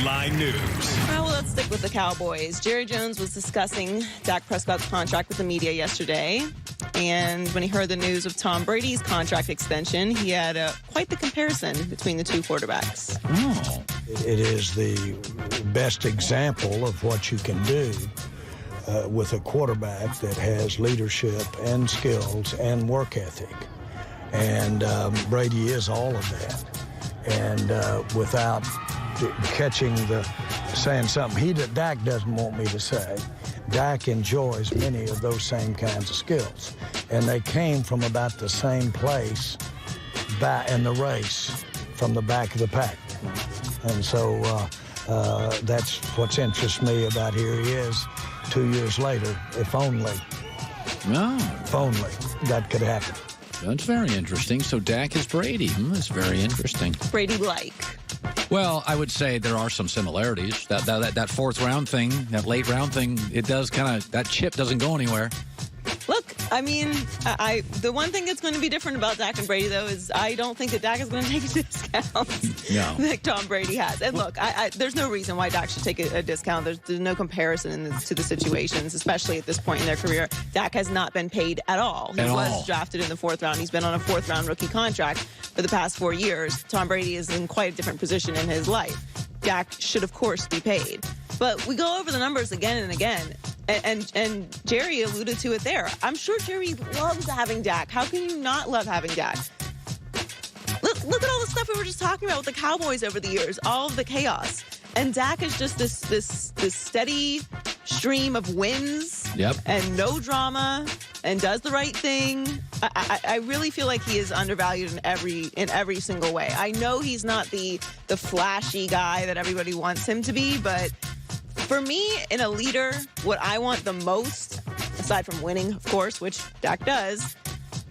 Headline News. Well, let's stick with the Cowboys. Jerry Jones was discussing Dak Prescott's contract with the media yesterday. And when he heard the news of Tom Brady's contract extension, he had quite the comparison between the two quarterbacks. Oh. It is the best example of what you can do with a quarterback that has leadership and skills and work ethic. And Brady is all of that. And without saying something Dak doesn't want me to say, Dak enjoys many of those same kinds of skills. And they came from about the same place in the race from the back of the pack. And so that's what interests me about here he is 2 years later, if only. No. If only that could happen. That's very interesting. So Dak is Brady. That's very interesting. Brady-like. Well, I would say there are some similarities. That fourth round thing, that late round thing, it does kind of, that chip doesn't go anywhere. Look, I mean, the one thing that's going to be different about Dak and Brady, though, is I don't think that Dak is going to take discounts like Tom Brady has. And look, there's no reason why Dak should take a discount. There's no comparison to the situations, especially at this point in their career. Dak has not been paid at all. He was drafted in the fourth round. He's been on a fourth-round rookie contract for the past 4 years. Tom Brady is in quite a different position in his life. Dak should, of course, be paid. But we go over the numbers again and again. And Jerry alluded to it there. I'm sure Jerry loves having Dak. How can you not love having Dak? Look at all the stuff we were just talking about with the Cowboys over the years, all of the chaos. And Dak is just this steady stream of wins and no drama and does the right thing. I really feel like he is undervalued in every single way. I know he's not the flashy guy that everybody wants him to be, but for me, in a leader, what I want the most, aside from winning, of course, which Dak does,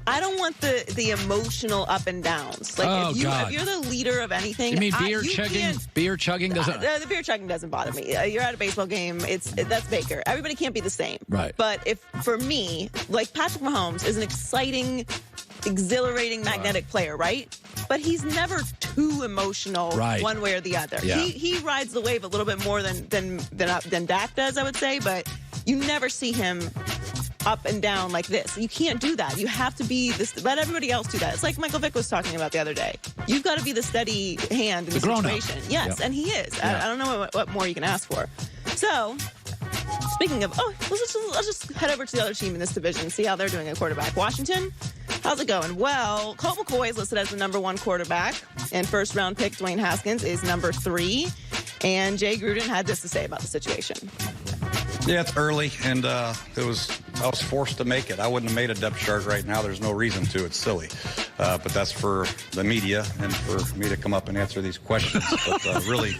I don't want the emotional up and downs. Like if you're the leader of anything, you mean beer chugging? Beer chugging doesn't. The beer chugging doesn't bother me. You're at a baseball game. That's Baker. Everybody can't be the same. Right. But for me, like Patrick Mahomes is an exciting, exhilarating, magnetic player, right? But he's never too emotional one way or the other. Yeah. He rides the wave a little bit more than Dak does, I would say. But you never see him up and down like this. You can't do that. You have to be this. Let everybody else do that. It's like Michael Vick was talking about the other day. You've got to be the steady hand in the situation. Yes, and he is. I don't know what more you can ask for. So, speaking of, let's just head over to the other team in this division and see how they're doing at quarterback. Washington, how's it going? Well, Colt McCoy is listed as the #1 quarterback, and first-round pick Dwayne Haskins is number 3. And Jay Gruden had this to say about the situation. Yeah, it's early, and I was forced to make it. I wouldn't have made a depth chart right now. There's no reason to. It's silly. But that's for the media and for me to come up and answer these questions. But really,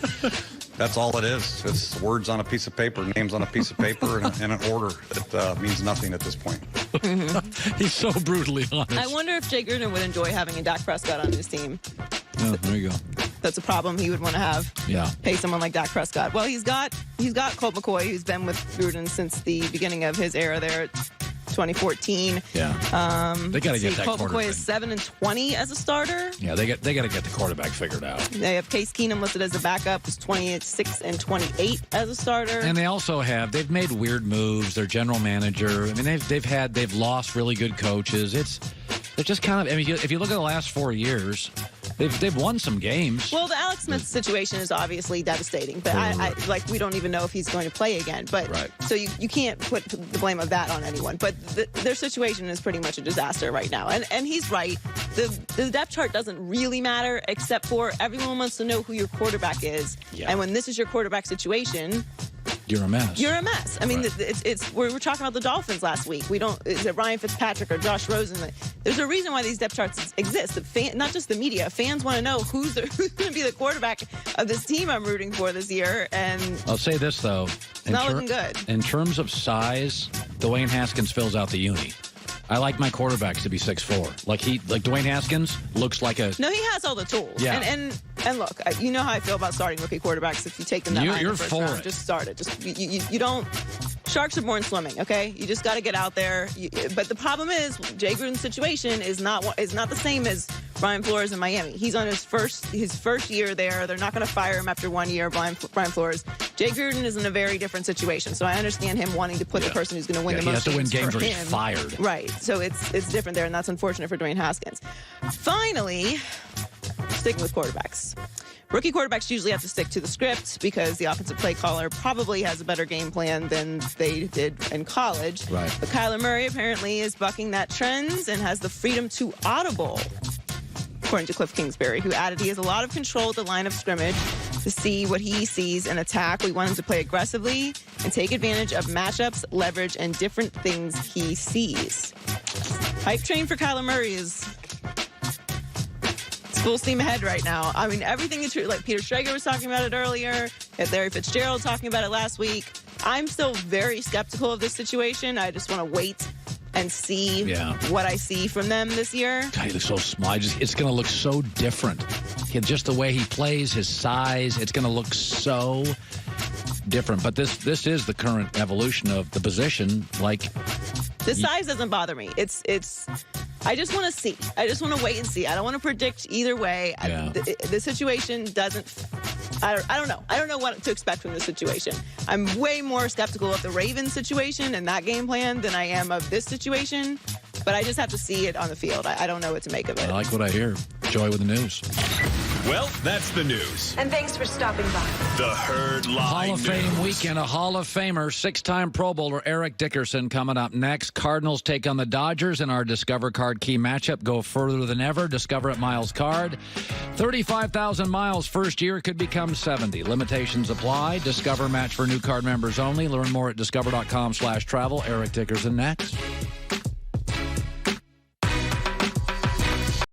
that's all it is. It's words on a piece of paper, names on a piece of paper, and an order that means nothing at this point. He's so brutally honest. I wonder if Jay Gruden would enjoy having a Dak Prescott on his team. Oh, there you go. That's a problem he would want to have. Yeah. Pay someone like Dak Prescott. Well, he's got Colt McCoy, who's been with Gruden since the beginning of his era there at 2014. Yeah. They got to get that Colt quarterback. McCoy is 7-20 as a starter. Yeah, they got to get the quarterback figured out. They have Case Keenum listed as a backup, who's 26-28 as a starter. And they also they've made weird moves. Their general manager. I mean, they've lost really good coaches. They're just kind of. I mean, if you look at the last 4 years, they've won some games. Well, the Alex Smith situation is obviously devastating, but we don't even know if he's going to play again. But so you can't put the blame of that on anyone. But their situation is pretty much a disaster right now. And he's right. The depth chart doesn't really matter, except for everyone wants to know who your quarterback is. Yeah. And when this is your quarterback situation, you're a mess. You're a mess. I mean, we were talking about the Dolphins last week. Is it Ryan Fitzpatrick or Josh Rosen? There's a reason why these depth charts exist. Not just the media. Fans want to know who's going to be the quarterback of this team I'm rooting for this year. And I'll say this though, it's not looking good. In terms of size, Dwayne Haskins fills out the uni. I like my quarterbacks to be 6'4". Like Dwayne Haskins looks like a. No, he has all the tools. Yeah. And look, you know how I feel about starting rookie quarterbacks. If you take them that high in the first round, just start it. Just you don't Sharks are born swimming, okay? You just got to get out there. But the problem is, Jay Gruden's situation is not the same as Brian Flores in Miami. He's on his first year there. They're not going to fire him after 1 year, Brian Flores. Jay Gruden is in a very different situation, so I understand him wanting to put the person who's going to win the most games. He has to win games or he's fired. Right, so it's different there, and that's unfortunate for Dwayne Haskins. Finally, sticking with quarterbacks. Rookie quarterbacks usually have to stick to the script because the offensive play caller probably has a better game plan than they did in college. Right. But Kyler Murray apparently is bucking that trend and has the freedom to audible, according to Cliff Kingsbury, who added he has a lot of control at the line of scrimmage to see what he sees in attack. We want him to play aggressively and take advantage of matchups, leverage, and different things he sees. Hype train for Kyler Murray is full steam ahead right now. I mean, everything is true. Like Peter Schrager was talking about it earlier, and Larry Fitzgerald talking about it last week. I'm still very skeptical of this situation. I just want to wait and see what I see from them this year. God, he looks so small. It's going to look so different. Just the way he plays, his size, it's going to look so different. But this is the current evolution of the position. Like, the size doesn't bother me. It's. I just want to see. I just want to wait and see. I don't want to predict either way. Yeah. The situation doesn't. I don't know. I don't know what to expect from this situation. I'm way more skeptical of the Ravens situation and that game plan than I am of this situation. But I just have to see it on the field. I don't know what to make of it. I like what I hear. Joy with the news. Well, that's the news. And thanks for stopping by. The Herd Line Hall of Fame News. weekend. A Hall of Famer, six-time Pro Bowler Eric Dickerson coming up next. Cardinals take on the Dodgers in our Discover Card Key matchup. Go further than ever. Discover at Miles Card. 35,000 miles first year could become 70. Limitations apply. Discover match for new card members only. Learn more at discover.com/travel. Eric Dickerson next.